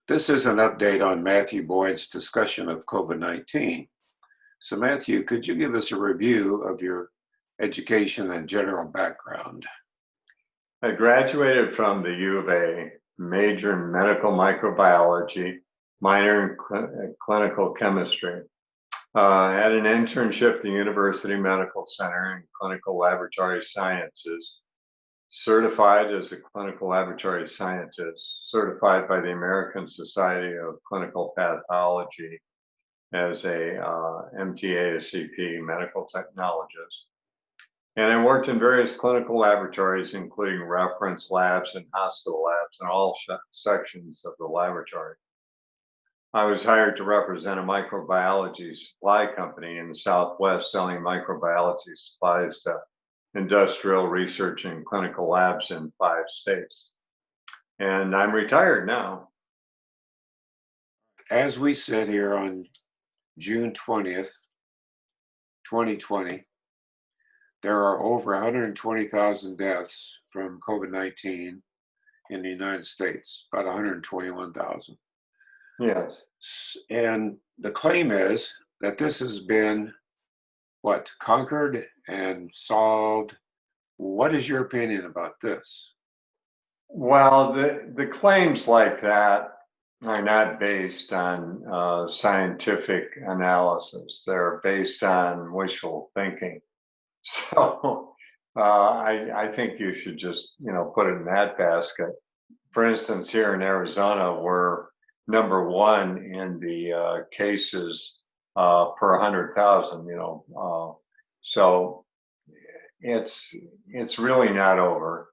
This is an update on Matthew Boyd's discussion of COVID-19. So Matthew, could you give us a review of your education and general background? I graduated from the U of A, major in medical microbiology, minor in clinical chemistry. I had an internship at the University Medical Center in clinical laboratory sciences, certified as a clinical laboratory scientist, certified by the American Society of Clinical Pathology as a MTA-CP medical technologist. And I worked in various clinical laboratories, including reference labs and hospital labs and all sections of the laboratory. I was hired to represent a microbiology supply company in the Southwest selling microbiology supplies to industrial research and clinical labs in 5 states. And I'm retired now. As we sit here on June 20th, 2020, there are over 120,000 deaths from COVID-19 in the United States, about 121,000. Yes. And the claim is that this has been, conquered and solved. What is your opinion about this? Well, the claims like that are not based on scientific analysis. They're based on wishful thinking. So I think you should just, put it in that basket. For instance, here in Arizona, we're number one in the cases per 100,000. So it's really not over.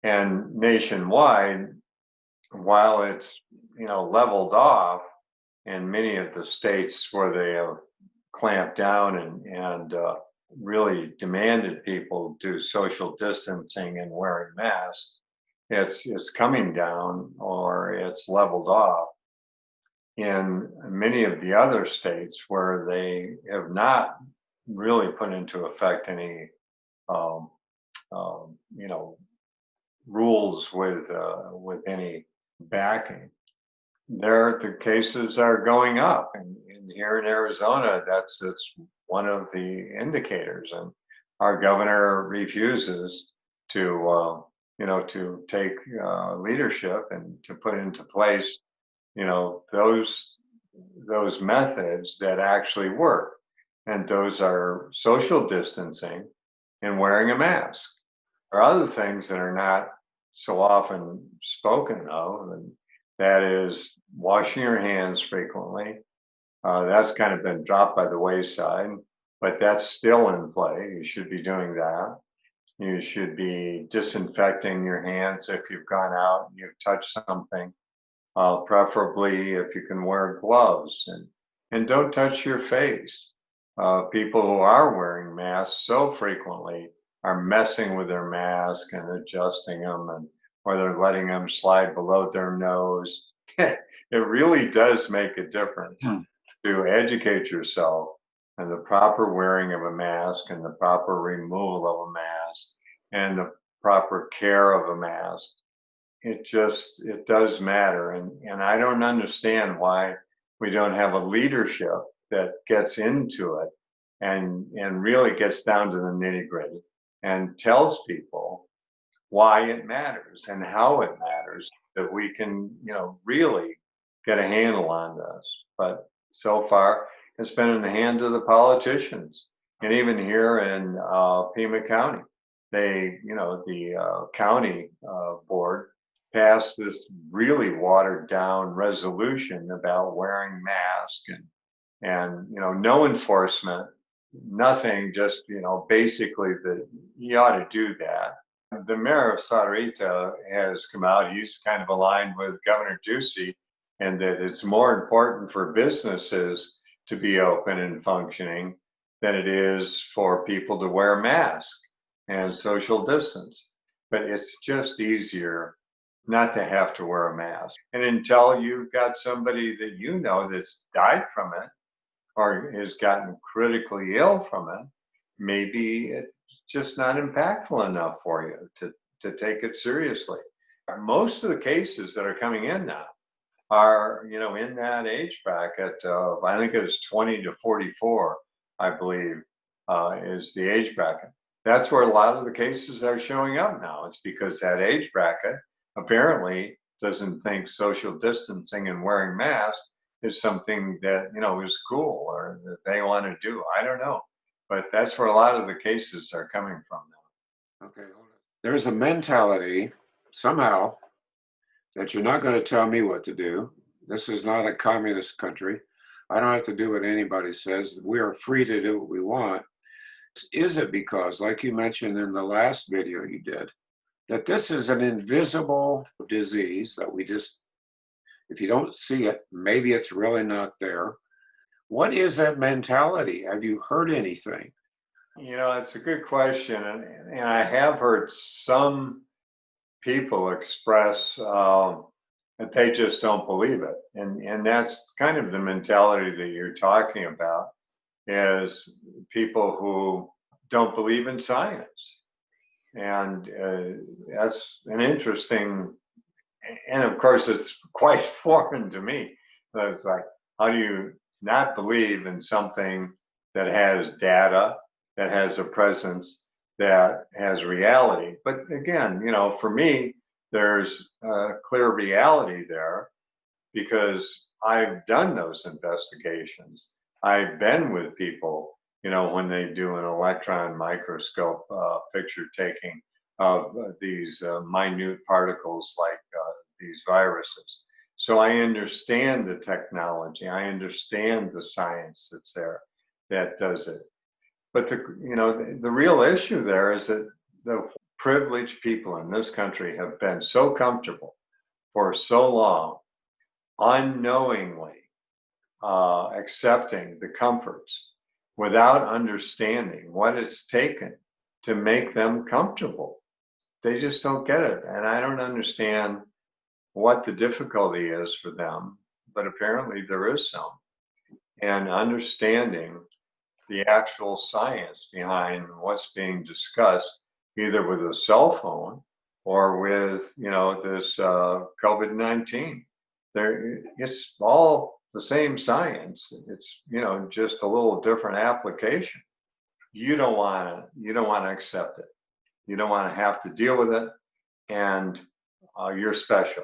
And nationwide, while it's leveled off in many of the states where they have clamped down and really demanded people do social distancing and wearing masks, it's coming down or it's leveled off. In many of the other states where they have not really put into effect any um, you know rules with any backing, there the cases are going up, and here in Arizona, it's one of the indicators, and our governor refuses to take leadership and to put into place those methods that actually work, and those are social distancing and wearing a mask. There are other things that are not so often spoken of, and that is washing your hands frequently. That's kind of been dropped by the wayside, but that's still in play. You should be doing that. You should be disinfecting your hands if you've gone out and you've touched something. Preferably if you can wear gloves, and don't touch your face. People who are wearing masks so frequently are messing with their mask and adjusting them, or they're letting them slide below their nose. It really does make a difference to educate yourself and the proper wearing of a mask and the proper removal of a mask and the proper care of a mask. It does matter, and I don't understand why we don't have a leadership that gets into it and really gets down to the nitty-gritty and tells people why it matters and how it matters, that we can really get a handle on this. But so far it's been in the hands of the politicians, and even here in Pima County, the county board passed this really watered down resolution about wearing masks, and no enforcement, nothing, just basically that you ought to do that. The mayor of Sahuarita has come out. He's kind of aligned with Governor Ducey, and that it's more important for businesses to be open and functioning than it is for people to wear masks and social distance. But it's just easier not to have to wear a mask. And until you've got somebody that that's died from it or has gotten critically ill from it, maybe it's just not impactful enough for you to take it seriously. Most of the cases that are coming in now are, in that age bracket of, I think it was 20 to 44, I believe, is the age bracket. That's where a lot of the cases are showing up now. It's because that age bracket apparently doesn't think social distancing and wearing masks is something that, is cool or that they want to do. I don't know. But that's where a lot of the cases are coming from Okay, hold on. There's a mentality somehow that you're not going to tell me what to do. This is not a communist country. I don't have to do what anybody says. We are free to do what we want. Is it because, like you mentioned in the last video you did, that this is an invisible disease that we just, if you don't see it, maybe it's really not there? What is that mentality? Have you heard anything? now. It's a good question. And I have heard some people express that they just don't believe it. And that's kind of the mentality that you're talking about, is people who don't believe in science. And that's an interesting, and of course, it's quite foreign to me. It's like, how do you not believe in something that has data, that has a presence, that has reality? But again, for me, there's a clear reality there because I've done those investigations. I've been with people, when they do an electron microscope picture taking of these minute particles like these viruses. So I understand the technology. I understand the science that's there that does it. But the real issue there is that the privileged people in this country have been so comfortable for so long, unknowingly accepting the comforts without understanding what it's taken to make them comfortable. They just don't get it. And I don't understand what the difficulty is for them, but apparently there is some. And understanding the actual science behind what's being discussed, either with a cell phone or with, this COVID-19. It's all the same science. It's, just a little different application. You don't want to accept it. You don't want to have to deal with it, and you're special,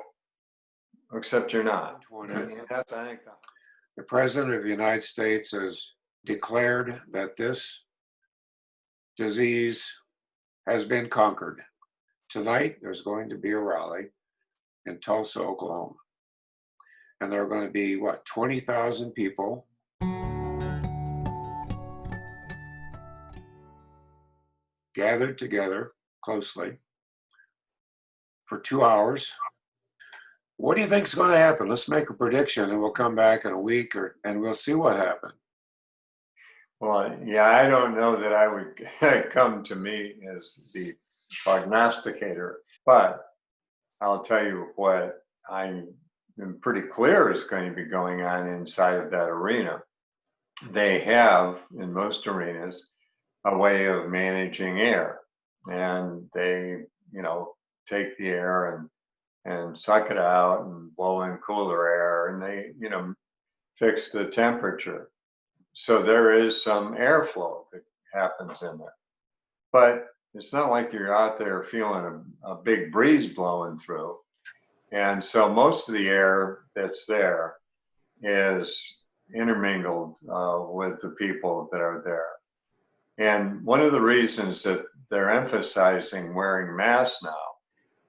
except you're not. And that's, I think, The President of the United States has declared that this disease has been conquered. Tonight, there's going to be a rally in Tulsa, Oklahoma. And there are going to be, 20,000 people gathered together closely for 2 hours. What do you think is going to happen? Let's make a prediction and we'll come back in a week and we'll see what happened. well, yeah, I don't know that I would come to me as the prognosticator, but I'll tell you what I'm pretty clear is going to be going on inside of that arena. They have, in most arenas, a way of managing air, and they, take the air and suck it out and blow in cooler air, and they, fix the temperature. So there is some airflow that happens in there, but it's not like you're out there feeling a big breeze blowing through. And so most of the air that's there is intermingled with the people that are there. And one of the reasons that they're emphasizing wearing masks now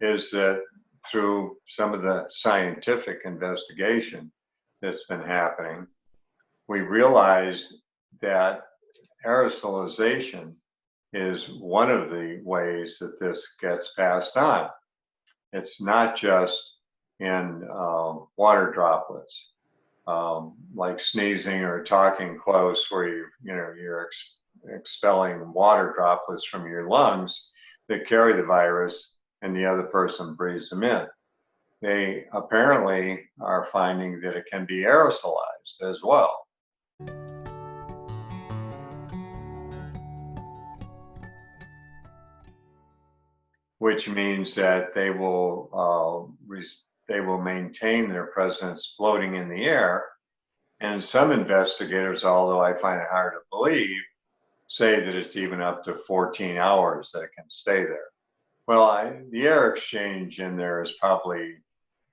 is that through some of the scientific investigation that's been happening, we realized that aerosolization is one of the ways that this gets passed on. It's not just in water droplets, like sneezing or talking close, where you're expelling water droplets from your lungs that carry the virus, and the other person breathes them in. They apparently are finding that it can be aerosolized as well. Which means that they will they will maintain their presence floating in the air. And some investigators, although I find it hard to believe, say that it's even up to 14 hours that it can stay there. Well, the air exchange in there is probably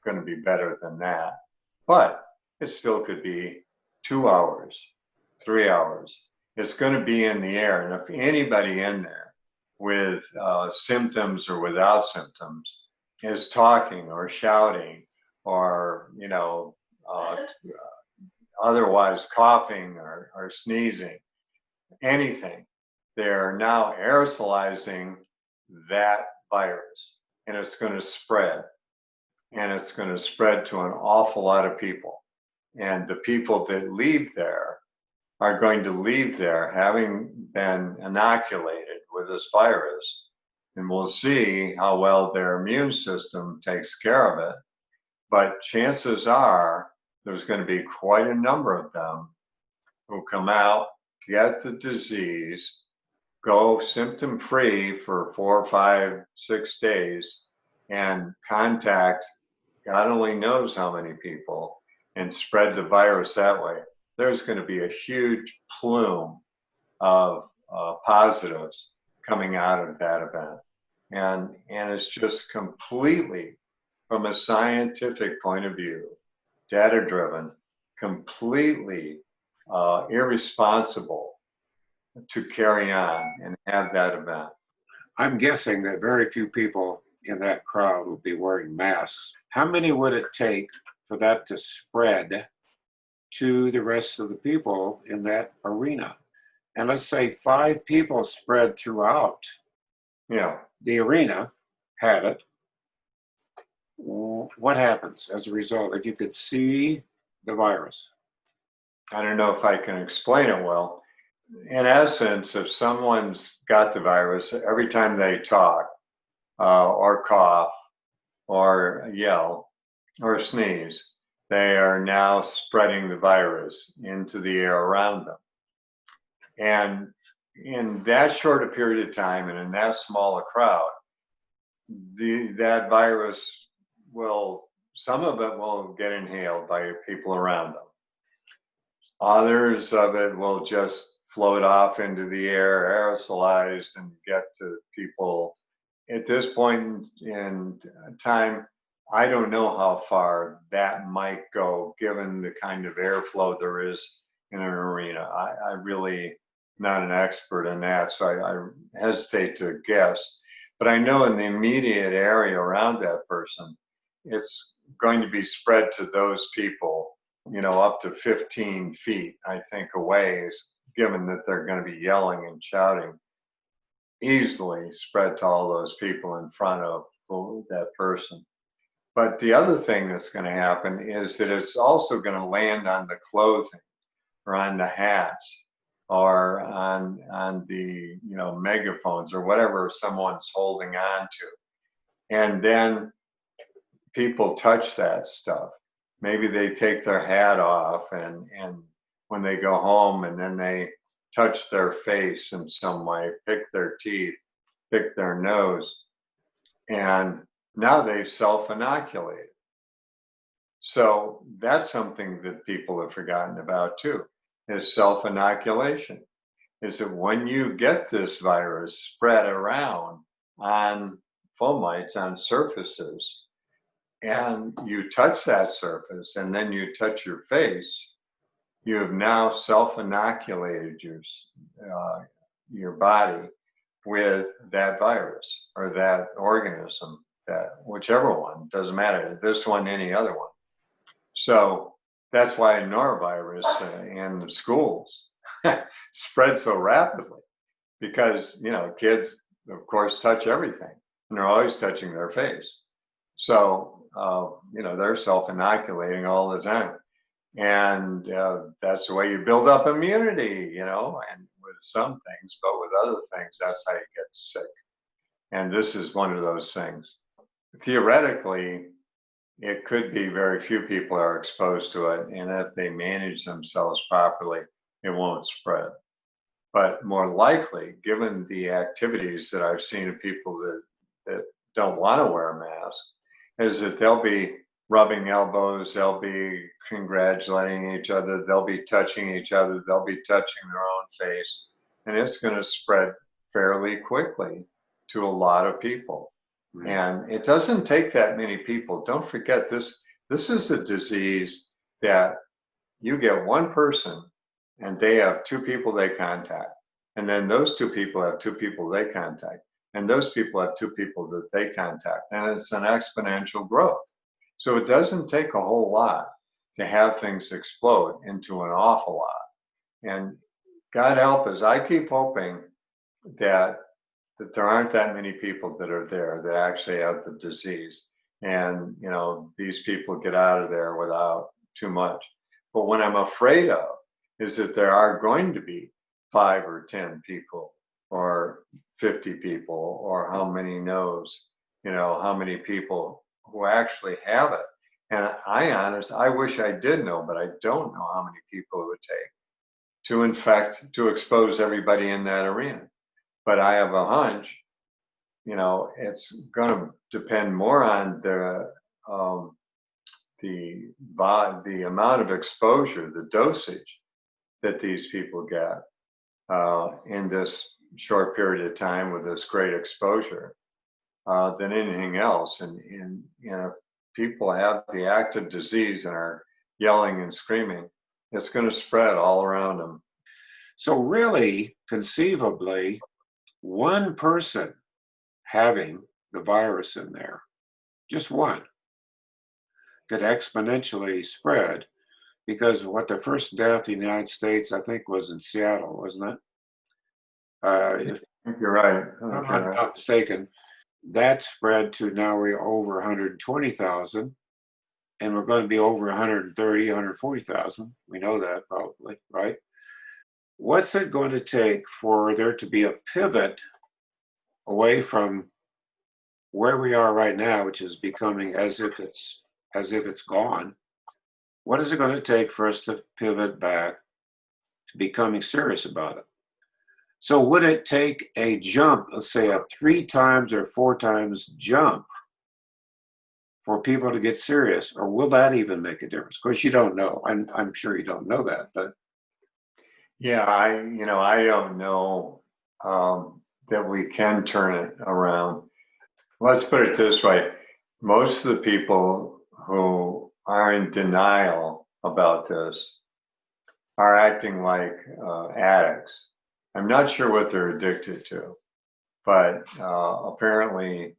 going to be better than that, but it still could be 2 hours, 3 hours. It's going to be in the air. And if anybody in there with symptoms or without symptoms is talking or shouting or, otherwise coughing or sneezing, anything, they're now aerosolizing that virus, and it's going to spread, and it's going to spread to an awful lot of people. And the people that leave there are going to leave there having been inoculated with this virus, and we'll see how well their immune system takes care of it. But chances are there's going to be quite a number of them who come out, get the disease, go symptom free for 4, 5, 6 days, and contact God only knows how many people and spread the virus that way. There's going to be a huge plume of positives coming out of that event. And it's just completely, from a scientific point of view, data driven, completely irresponsible to carry on and have that event. I'm guessing that very few people in that crowd will be wearing masks. How many would it take for that to spread to the rest of the people in that arena? And let's say 5 people spread throughout the arena, had it. What happens as a result if you could see the virus? I don't know if I can explain it well. In essence, if someone's got the virus, every time they talk or cough or yell or sneeze, they are now spreading the virus into the air around them. And in that short a period of time and in that small a crowd, that virus some of it will get inhaled by people around them. Others of it will just float off into the air, aerosolized, and get to people. At this point in time, I don't know how far that might go, given the kind of airflow there is in an arena. I really not an expert in that, so I hesitate to guess. But I know in the immediate area around that person, it's going to be spread to those people, up to 15 feet, I think, away, given that they're going to be yelling and shouting, easily spread to all those people in front of that person. But the other thing that's going to happen is that it's also going to land on the clothing or on the hats or on the megaphones or whatever someone's holding on to. And then people touch that stuff. Maybe they take their hat off and when they go home, and then they touch their face in some way, pick their teeth, pick their nose, and now they've self-inoculated. So that's something that people have forgotten about too, is self-inoculation. Is that when you get this virus spread around on fomites, on surfaces, and you touch that surface and then you touch your face, you have now self-inoculated your body with that virus or that organism, that whichever one, doesn't matter, this one, any other one. So that's why norovirus in the schools spread so rapidly, because kids, of course, touch everything and they're always touching their face. So they're self-inoculating all the time. And that's the way you build up immunity, and with some things, but with other things, that's how you get sick. And this is one of those things. Theoretically, it could be very few people are exposed to it. And if they manage themselves properly, it won't spread. But more likely, given the activities that I've seen of people that don't want to wear a mask, is that they'll be rubbing elbows, they'll be congratulating each other, they'll be touching each other, they'll be touching their own face, and it's going to spread fairly quickly to a lot of people. Mm. And it doesn't take that many people. Don't forget this. This is a disease that you get one person and they have two people they contact. And then those two people have two people they contact. And those people have two people that they contact. And it's an exponential growth. So it doesn't take a whole lot to have things explode into an awful lot. And God help us, I keep hoping that there aren't that many people that are there that actually have the disease. And, these people get out of there without too much. But what I'm afraid of is that there are going to be 5 or 10 people or 50 people or how many knows, how many people who actually have it. And I wish I did know, but I don't know how many people it would take to expose everybody in that arena. But I have a hunch, it's going to depend more on um, the amount of exposure, the dosage that these people get in this short period of time with this great exposure than anything else. And people have the active disease and are yelling and screaming, it's going to spread all around them. So really, conceivably, one person having the virus in there, just one, could exponentially spread because what the first death in the United States, I think, was in Seattle, wasn't it? If I think you're right. I'm not mistaken, that spread to now we're over 120,000, and we're going to be over 130, 140,000. We know that probably, right? What's it going to take for there to be a pivot away from where we are right now, which is becoming as if it's gone? What is it going to take for us to pivot back to becoming serious about it? So would it take a jump, let's say a 3 times or 4 times jump for people to get serious, or will that even make a difference? Of course, you don't know. I'm sure you don't know that, but Yeah, I don't know that we can turn it around. Let's put it this way. Most of the people who are in denial about this are acting like addicts. I'm not sure what they're addicted to, but apparently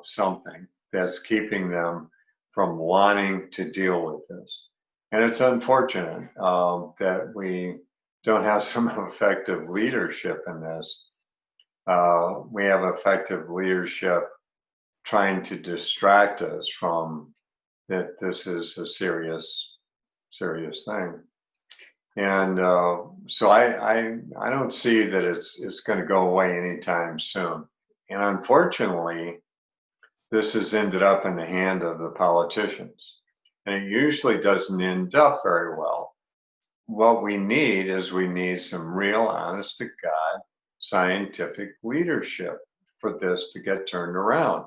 something that's keeping them from wanting to deal with this. And it's unfortunate that we don't have some effective leadership in this. We have effective leadership trying to distract us from that this is a serious, serious thing. And so I don't see that it's going to go away anytime soon. And unfortunately, this has ended up in the hand of the politicians. And it usually doesn't end up very well. What we need some real, honest to God, scientific leadership for this to get turned around.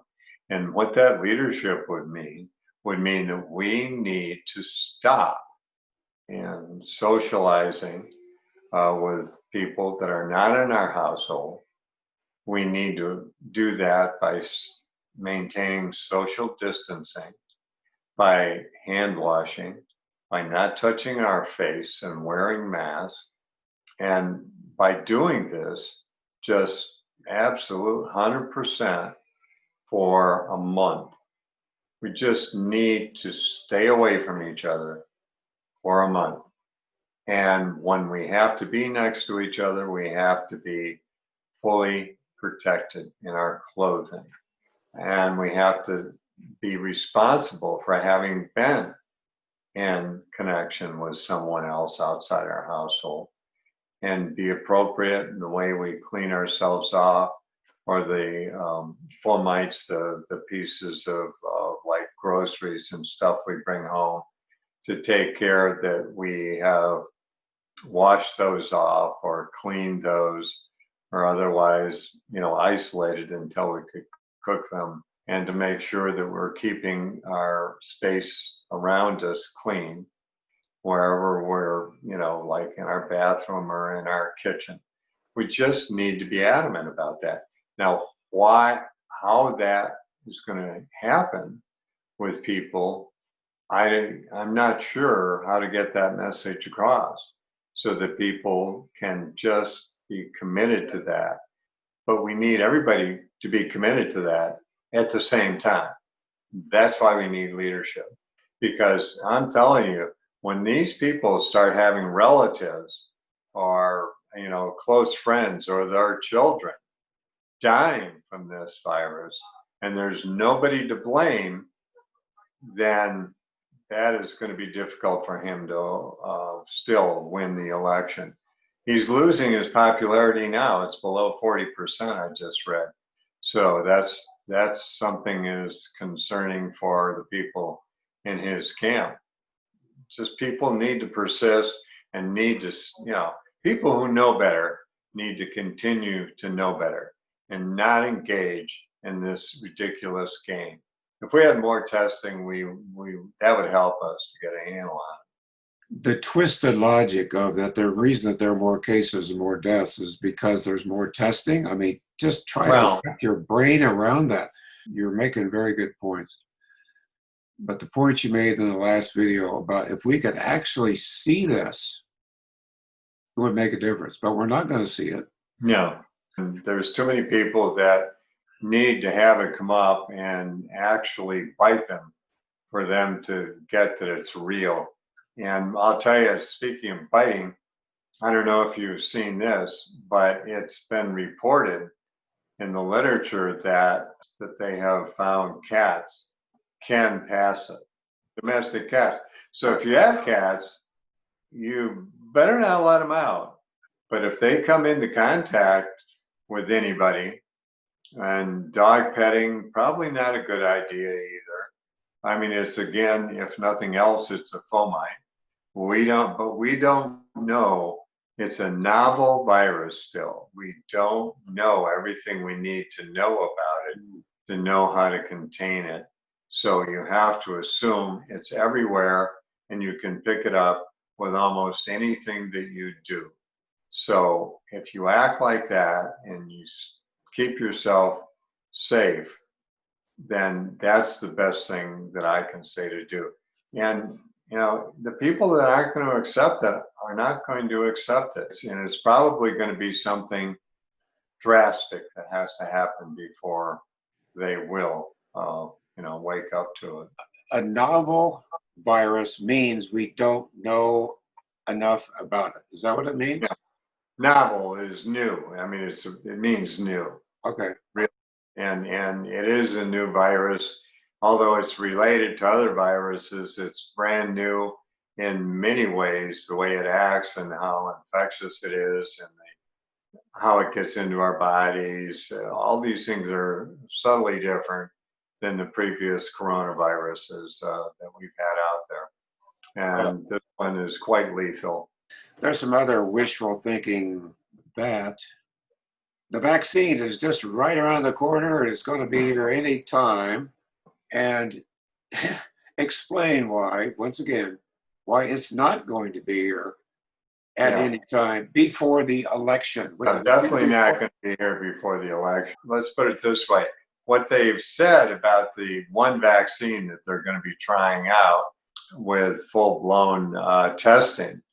And what that leadership would mean that we need to stop and socializing with people that are not in our household. We need to do that by maintaining social distancing, by hand washing, by not touching our face and wearing masks. And by doing this, just absolute 100% for a month. We just need to stay away from each other for a month. And when we have to be next to each other, we have to be fully protected in our clothing. And we have to be responsible for having been in connection with someone else outside our household and be appropriate in the way we clean ourselves off or the fomites, the pieces of like groceries and stuff we bring home, to take care that we have washed those off or cleaned those or otherwise, isolated until we could cook them and to make sure that we're keeping our space around us clean wherever we're, like in our bathroom or in our kitchen. We just need to be adamant about that. Now, how that is going to happen with people, I'm not sure how to get that message across so that people can just be committed to that. But we need everybody to be committed to that at the same time. That's why we need leadership. Because I'm telling you, when these people start having relatives or, close friends or their children dying from this virus and there's nobody to blame, then that is going to be difficult for him to still win the election. He's losing his popularity now. It's below 40%, I just read. So that's something is concerning for the people in his camp. Just people need to persist and need to, people who know better need to continue to know better and not engage in this ridiculous game. If we had more testing, we that would help us to get a handle on The twisted logic of that, the reason that there are more cases and more deaths is because there's more testing. I mean, just it. try to Well, wrap your brain around that. You're making very good points. But the point you made in the last video about if we could actually see this, it would make a difference. But we're not going to see it. no, and there's too many people that need to have it come up and actually bite them for them to get that it's real. And I'll tell you, speaking of biting, I don't know if you've seen this, but it's been reported in the literature that they have found cats can pass it, domestic cats. So if you have cats, you better not let them out. But if they come into contact with anybody, and dog petting, probably not a good idea either. I mean, it's again, if nothing else, it's a fomite. But we don't know. It's a novel virus still. We don't know everything we need to know about it to know how to contain it. So you have to assume it's everywhere and you can pick it up with almost anything that you do. So if you act like that and you keep yourself safe, then that's the best thing that I can say to do. And the people that aren't going to accept it are not going to accept it, and it's probably going to be something drastic that has to happen before they will, wake up to it. A novel virus means we don't know enough about it. Is that what it means? Yeah. Novel is new. I mean, it means new. Okay. And it is a new virus. Although it's related to other viruses, it's brand new in many ways, the way it acts and how infectious it is and how it gets into our bodies. All these things are subtly different than the previous coronaviruses that we've had out there. And this one is quite lethal. There's some other wishful thinking that the vaccine is just right around the corner. It's going to be here any time. And explain why, once again, why it's not going to be here at any time before the election. Definitely not going to be here before the election. Let's put it this way. What they've said about the one vaccine that they're going to be trying out with full-blown testing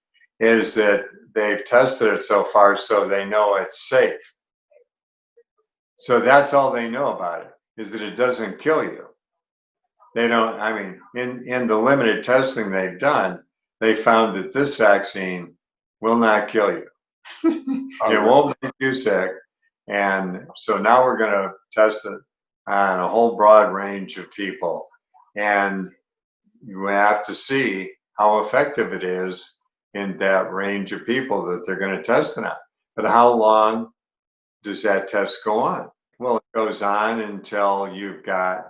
is that they've tested it so far so they know it's safe. So that's all they know about it, is that it doesn't kill you. They don't, I mean, in the limited testing they've done, they found that this vaccine will not kill you. It won't make you sick. And so now we're going to test it on a whole broad range of people. And you have to see how effective it is in that range of people that they're going to test it on. But how long does that test go on? Well, it goes on until you've got,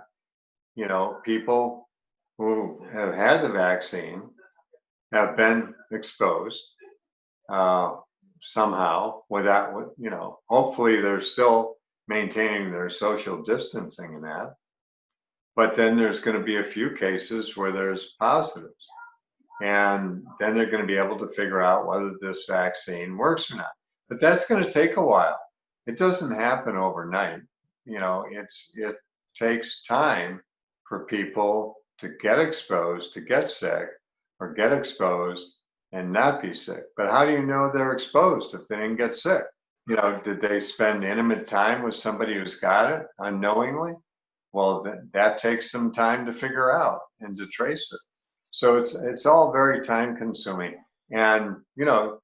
people who have had the vaccine have been exposed somehow hopefully they're still maintaining their social distancing and that. But then there's going to be a few cases where there's positives. And then they're going to be able to figure out whether this vaccine works or not. But that's going to take a while. It doesn't happen overnight. It takes time for people to get exposed, to get sick, or get exposed and not be sick. But how do you know they're exposed if they didn't get sick? Did they spend intimate time with somebody who's got it unknowingly? Well, that takes some time to figure out and to trace it. So it's all very time consuming. And here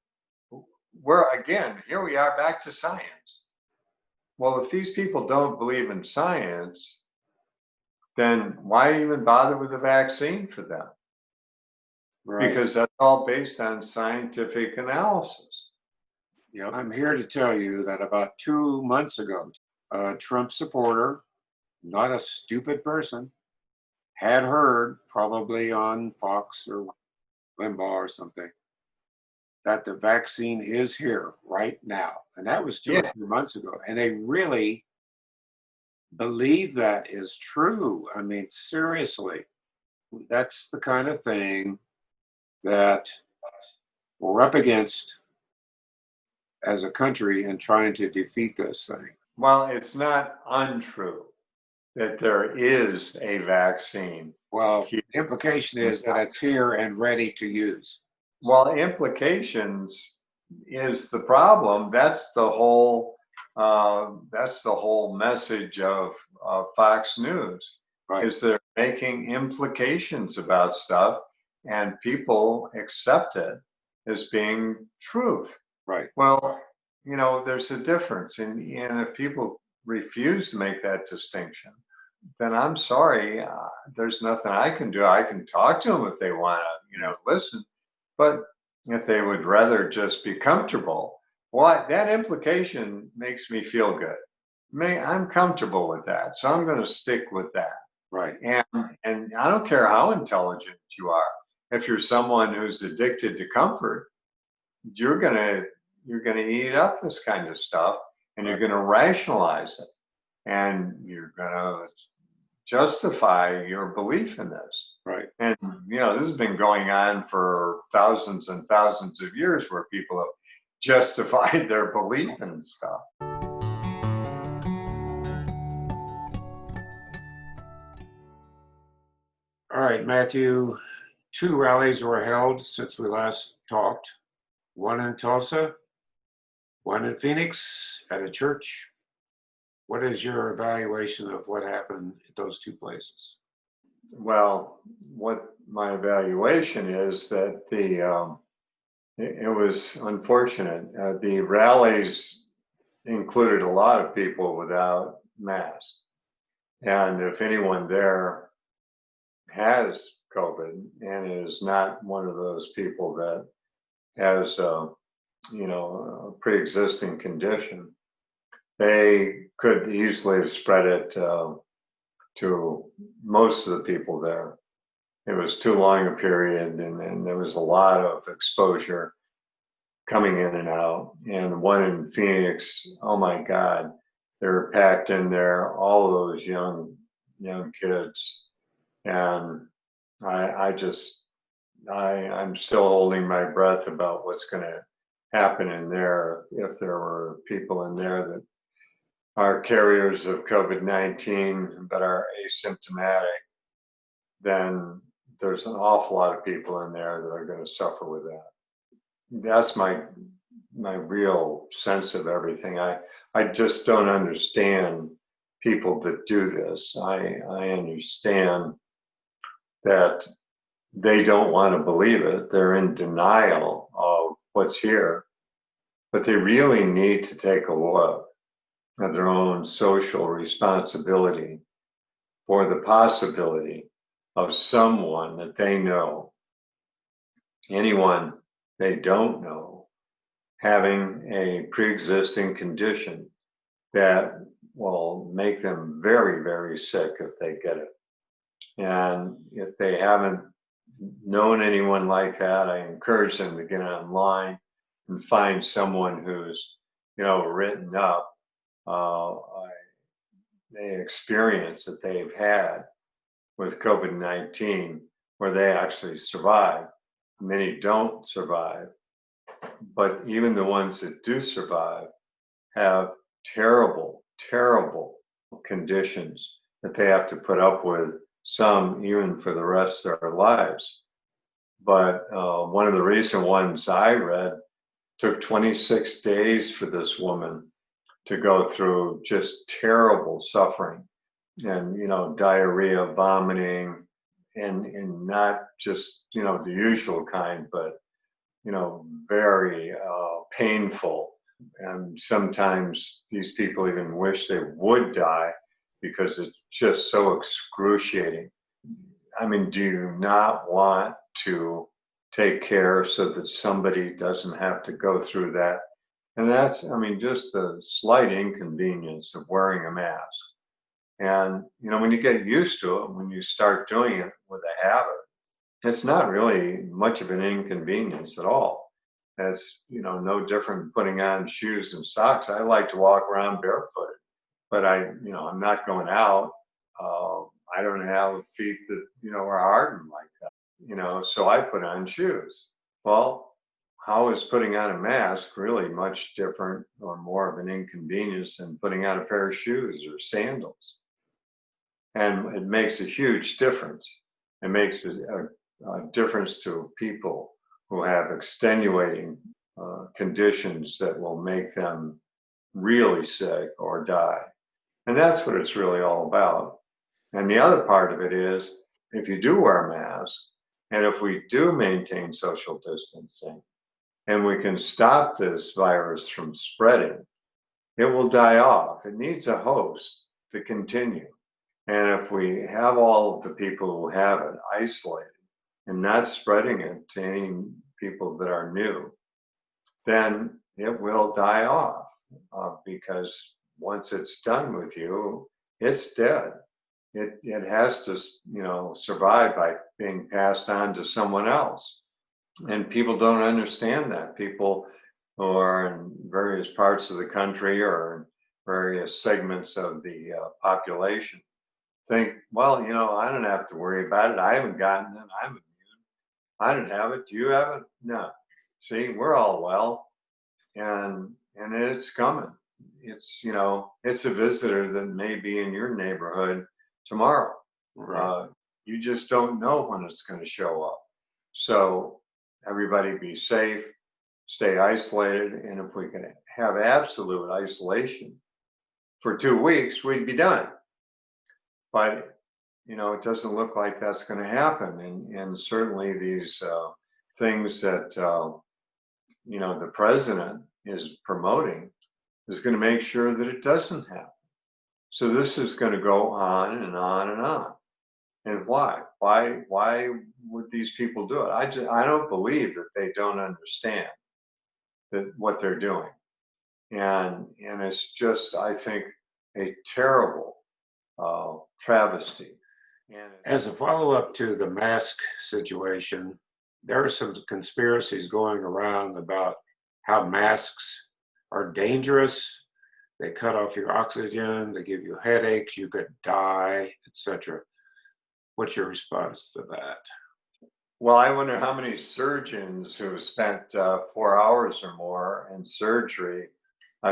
we are back to science. Well, if these people don't believe in science, then why even bother with a vaccine for them? Right. Because that's all based on scientific analysis. I'm here to tell you that about 2 months ago, a Trump supporter, not a stupid person, had heard, probably on Fox or Limbaugh or something, that the vaccine is here right now. And that was 2 or 3 months ago. And they really believe that is true. I mean, seriously, that's the kind of thing that we're up against as a country in trying to defeat this thing. Well, it's not untrue that there is a vaccine. Well, the implication is that it's here and ready to use. Well, implications is the problem. That's the whole message of Fox News. Right. Is they're making implications about stuff, and people accept it as being truth. Right. Well, there's a difference, and if people refuse to make that distinction, then I'm sorry, there's nothing I can do. I can talk to them if they want to, listen. But if they would rather just be comfortable, well, that implication makes me feel good. I'm comfortable with that, so I'm going to stick with that. Right. And I don't care how intelligent you are. If you're someone who's addicted to comfort, you're gonna eat up this kind of stuff, and you're gonna rationalize it, and you're gonna justify your belief in this. Right. And this has been going on for thousands and thousands of years, where people have justified their belief in stuff. All right, Matthew, 2 rallies were held since we last talked. One in Tulsa, one in Phoenix at a church. What is your evaluation of what happened at those 2 places? Well, what my evaluation is that it was unfortunate. The rallies included a lot of people without masks, and if anyone there has COVID and is not one of those people that has a pre-existing condition, they could easily have spread it to most of the people there. It was too long a period, and there was a lot of exposure coming in and out. And the one in Phoenix, oh my God, they were packed in there, all those young kids. And I'm still holding my breath about what's going to happen in there if there were people in there that are carriers of COVID-19 but are asymptomatic. Then there's an awful lot of people in there that are going to suffer with that. That's my real sense of everything. I just don't understand people that do this. I understand that they don't want to believe it. They're in denial of what's here, but they really need to take a look at their own social responsibility for the possibility of someone that they know, anyone they don't know, having a pre-existing condition that will make them very, very sick if they get it. And if they haven't known anyone like that, I encourage them to get online and find someone who's, written up the experience that they've had with COVID-19 where they actually survive. Many don't survive, but even the ones that do survive have terrible, terrible conditions that they have to put up with, some even for the rest of their lives. But one of the recent ones I read took 26 days for this woman to go through just terrible suffering and, diarrhea, vomiting, and not just, the usual kind, but, very painful. And sometimes these people even wish they would die because it's just so excruciating. I mean, do you not want to take care so that somebody doesn't have to go through that? And that's, I mean, just the slight inconvenience of wearing a mask. And, when you get used to it, when you start doing it with a habit, it's not really much of an inconvenience at all. It's, no different than putting on shoes and socks. I like to walk around barefooted, but I'm not going out. Uh, I don't have feet that, are hardened like that, so I put on shoes. Well, how is putting on a mask really much different or more of an inconvenience than putting on a pair of shoes or sandals? And it makes a huge difference. It makes a difference to people who have extenuating conditions that will make them really sick or die. And that's what it's really all about. And the other part of it is if you do wear a mask, and if we do maintain social distancing, and we can stop this virus from spreading, it will die off. It needs a host to continue. And if we have all of the people who have it isolated and not spreading it to any people that are new, then it will die off because once it's done with you, it's dead. It has to, survive by being passed on to someone else. And people don't understand that. People who are in various parts of the country or in various segments of the population think, well, I don't have to worry about it. I haven't gotten it. I'm immune. I don't have it. Do you have it? No. See, we're all well, and it's coming. It's a visitor that may be in your neighborhood tomorrow. Right. You just don't know when it's going to show up. So everybody be safe, stay isolated, and if we can have absolute isolation for 2 weeks, we'd be done. But it doesn't look like that's going to happen, and certainly these things that the president is promoting is going to make sure that it doesn't happen. So this is going to go on and on and on. And why? Why would these people do it? I don't believe that they don't understand that what they're doing, and it's just, I think, a terrible travesty. And As a follow up to the mask situation, there are some conspiracies going around about how masks are dangerous. They cut off your oxygen, they give you headaches, you could die, etc. What's your response to that? well, I wonder how many surgeons who have spent 4 hours or more in surgery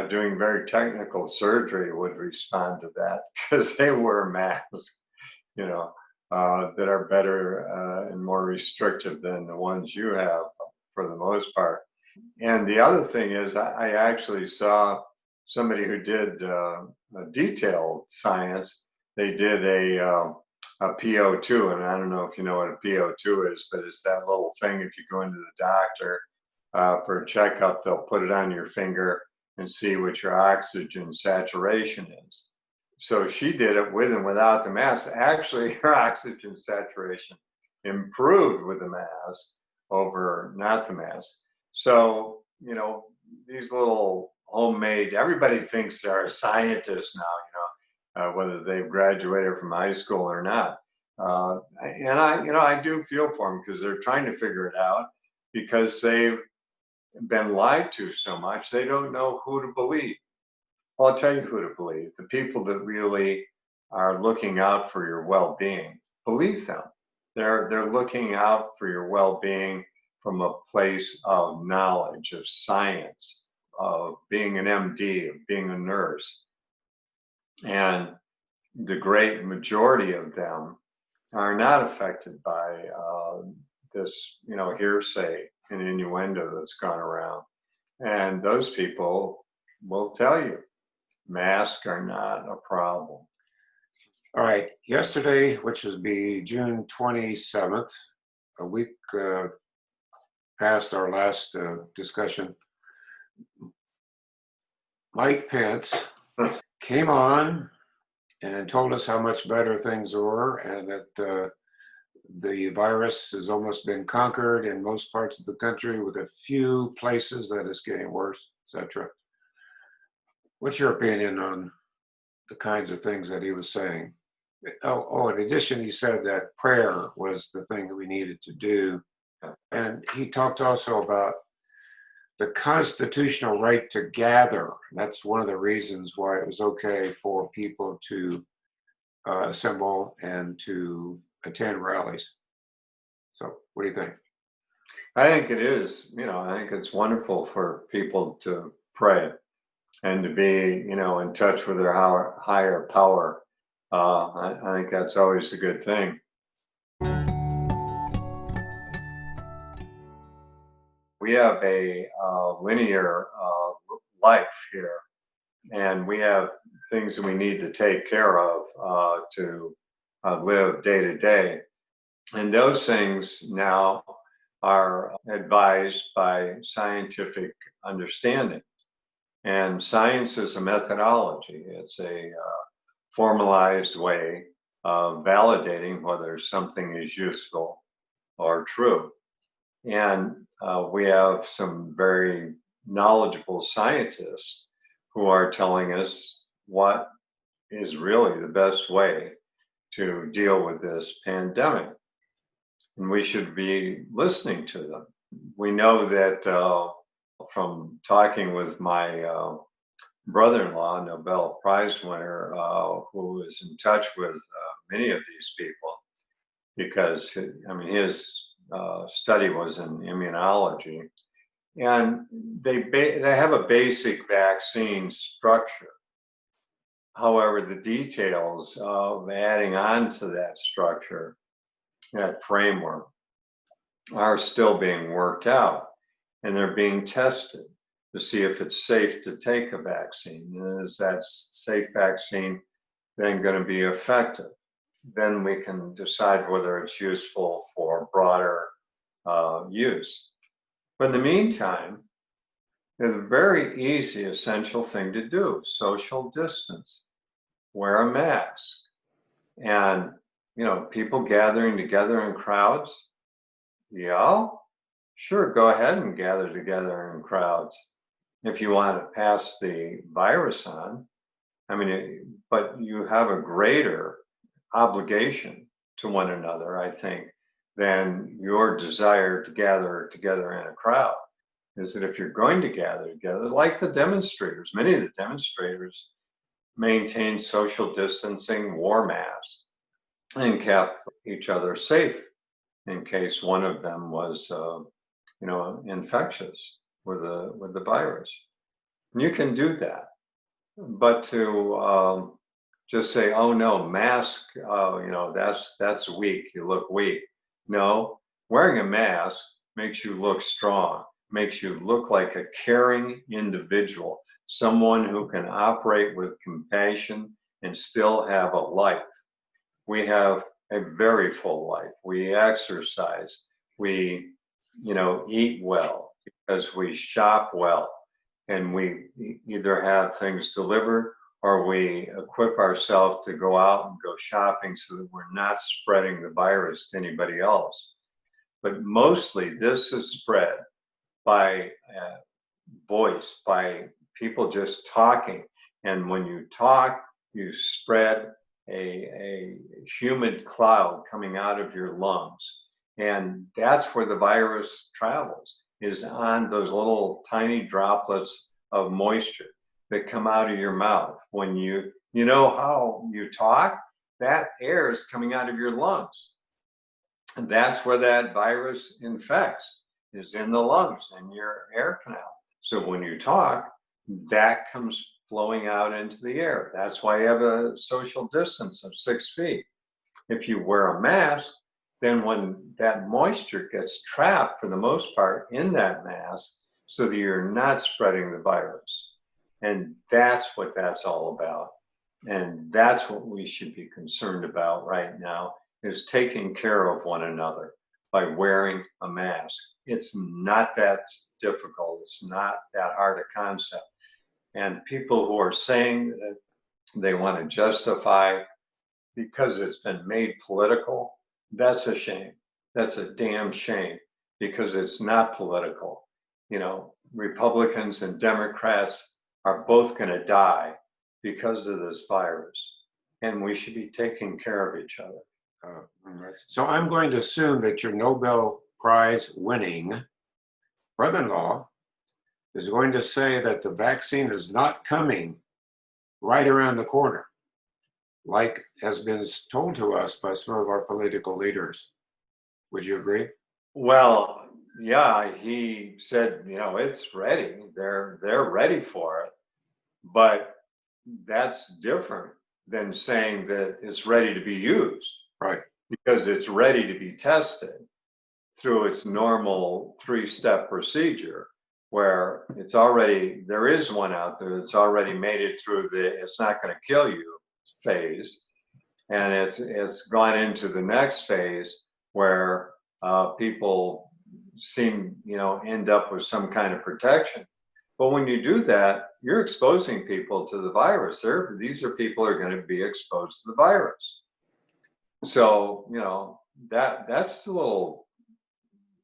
doing very technical surgery would respond to that because they wear masks, you know, that are better and more restrictive than the ones you have for the most part. And the other thing is, I actually saw somebody who did detailed science. They did a PO2, and I don't know if you know what a PO2 is, but it's that little thing if you go into the doctor for a checkup, they'll put it on your finger and see what your oxygen saturation is. So she did it with and without the mask. Actually, her oxygen saturation improved with the mask over not the mask. So, these little homemade, everybody thinks they're scientists now, whether they've graduated from high school or not. And I do feel for them because they're trying to figure it out because they've been lied to so much, they don't know who to believe. Well, I'll tell you who to believe, the people that really are looking out for your well being. believe them. They're looking out for your well-being from a place of knowledge, of science, of being an MD, of being a nurse. And the great majority of them are not affected by this, hearsay and innuendo that's gone around. And those people will tell you masks are not a problem. All right. Yesterday, which would be June 27th, a week past our last discussion, Mike Pence came on and told us how much better things were and that the virus has almost been conquered in most parts of the country, with a few places that it's getting worse, etc. What's your opinion on the kinds of things that he was saying? In addition, he said that prayer was the thing that we needed to do. And he talked also about the constitutional right to gather. That's one of the reasons why it was okay for people to assemble and to attend rallies. So what do you think? I think it is, I think it's wonderful for people to pray and to be, in touch with their higher power. I think that's always a good thing. We have a linear life here, and we have things that we need to take care of to live day to day. And those things now are advised by scientific understanding. And science is a methodology, it's a formalized way of validating whether something is useful or true. And we have some very knowledgeable scientists who are telling us what is really the best way to deal with this pandemic. And we should be listening to them. We know that from talking with my brother-in-law, Nobel Prize winner, who is in touch with many of these people, because his study was in immunology, and they have a basic vaccine structure. However, the details of adding on to that structure, that framework, are still being worked out, and they're being tested to see if it's safe to take a vaccine. And is that safe vaccine then going to be effective? Then we can decide whether it's useful for broader use. But in the meantime, there's a very easy, essential thing to do: social distance, wear a mask. And, people gathering together in crowds, yeah, sure, go ahead and gather together in crowds if you want to pass the virus on. But you have a greater obligation to one another, I think, than your desire to gather together in a crowd. Is that if you're going to gather together, like the demonstrators, many of the demonstrators maintained social distancing, wore masks, and kept each other safe in case one of them was, infectious with the virus. And you can do that, but to just say, "Oh no, mask, that's weak. You look weak." No, wearing a mask makes you look strong, makes you look like a caring individual, someone who can operate with compassion and still have a life. We have a very full life. We exercise, we, eat well because we shop well, and we either have things delivered or we equip ourselves to go out and go shopping so that we're not spreading the virus to anybody else. But mostly this is spread by voice, by people just talking. And when you talk, you spread a humid cloud coming out of your lungs. And that's where the virus travels, is on those little tiny droplets of moisture that come out of your mouth. When you know how you talk, that air is coming out of your lungs. And that's where that virus infects, is in the lungs, in your air canal. So when you talk, that comes flowing out into the air. That's why you have a social distance of 6 feet. If you wear a mask, then when that moisture gets trapped for the most part in that mask, so that you're not spreading the virus. And that's what that's all about. And that's what we should be concerned about right now, is taking care of one another by wearing a mask. It's not that difficult. It's not that hard a concept. And people who are saying that they want to justify because it's been made political, that's a shame. That's a damn shame, because it's not political. You know, Republicans and Democrats are both going to die because of this virus, and we should be taking care of each other. So I'm going to assume that your Nobel Prize winning brother-in-law is going to say that the vaccine is not coming right around the corner, like has been told to us by some of our political leaders. Would you agree? Well, yeah, he said, it's ready. They're ready for it, but that's different than saying that it's ready to be used, Right. because it's ready to be tested through its normal 3-step procedure, where there is one out there that's already made it through the it's not going to kill you phase, and it's gone into the next phase where people end up with some kind of protection. But when you do that, you're exposing people to the virus. These are people who are going to be exposed to the virus. So, that's a little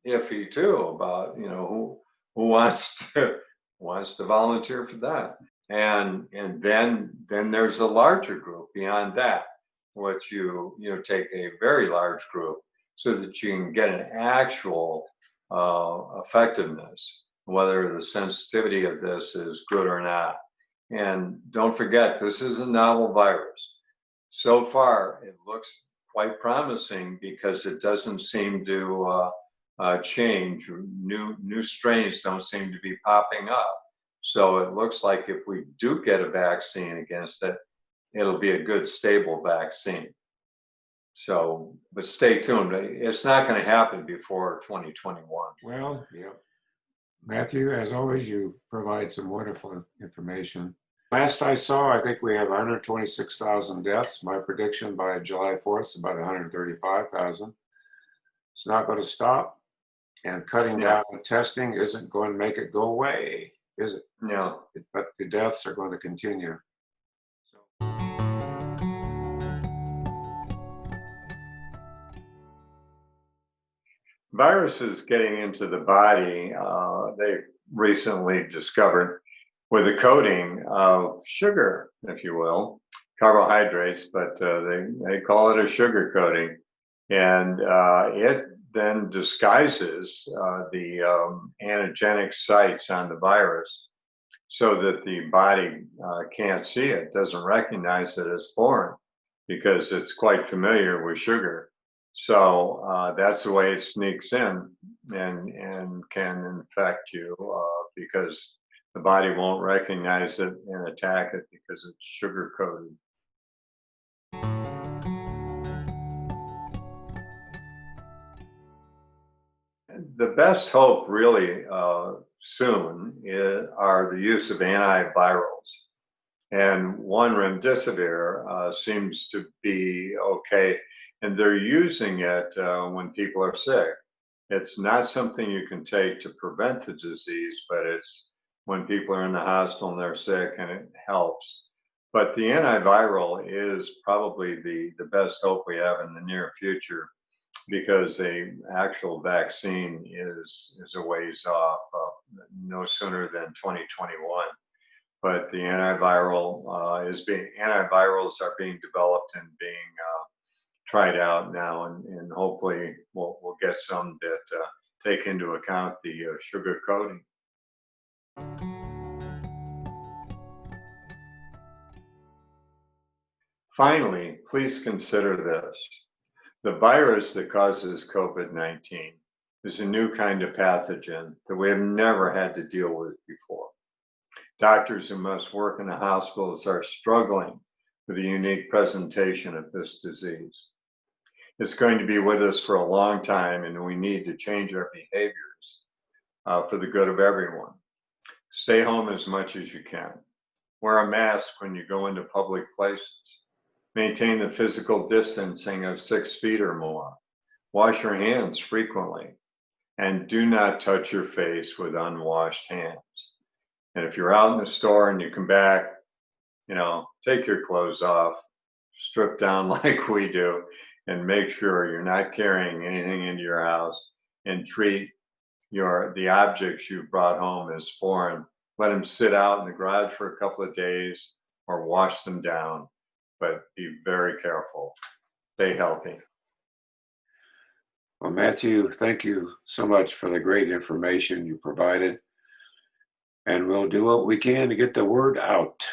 iffy too, about, who wants to volunteer for that. And then there's a larger group beyond that, which you take a very large group so that you can get an actual effectiveness, whether the sensitivity of this is good or not. And don't forget, this is a novel virus. So far, it looks quite promising because it doesn't seem to change. New strains don't seem to be popping up. So it looks like if we do get a vaccine against it, it'll be a good, stable vaccine. So, but stay tuned. It's not going to happen before 2021. Well, yeah. Matthew, as always, you provide some wonderful information. Last I saw, I think we have 126,000 deaths. My prediction by July 4th is about 135,000. It's not going to stop, and cutting down on testing isn't going to make it go away, is it? No. But the deaths are going to continue. Viruses getting into the body, they recently discovered with a coating of sugar, if you will, carbohydrates, but they call it a sugar coating. And it then disguises the antigenic sites on the virus so that the body can't see it, doesn't recognize it as foreign, because it's quite familiar with sugar. So that's the way it sneaks in and can infect you, because the body won't recognize it and attack it because it's sugar coated. The best hope, really, soon are the use of antivirals. And one, remdesivir, seems to be okay. And they're using it when people are sick. It's not something you can take to prevent the disease, but it's when people are in the hospital and they're sick, and it helps. But the antiviral is probably the best hope we have in the near future, because a actual vaccine is a ways off, no sooner than 2021. But the antivirals are being developed and being tried out now, and hopefully we'll get some that take into account the sugar coating. Finally, please consider this. The virus that causes COVID-19 is a new kind of pathogen that we have never had to deal with before. Doctors who must work in the hospitals are struggling with the unique presentation of this disease. It's going to be with us for a long time, and we need to change our behaviors for the good of everyone. Stay home as much as you can. Wear a mask when you go into public places. Maintain the physical distancing of 6 feet or more. Wash your hands frequently. And do not touch your face with unwashed hands. And if you're out in the store and you come back, take your clothes off, strip down like we do, and make sure you're not carrying anything into your house, and treat the objects you brought home as foreign. Let them sit out in the garage for a couple of days or wash them down, but be very careful. Stay healthy. Well, Matthew, thank you so much for the great information you provided. And we'll do what we can to get the word out.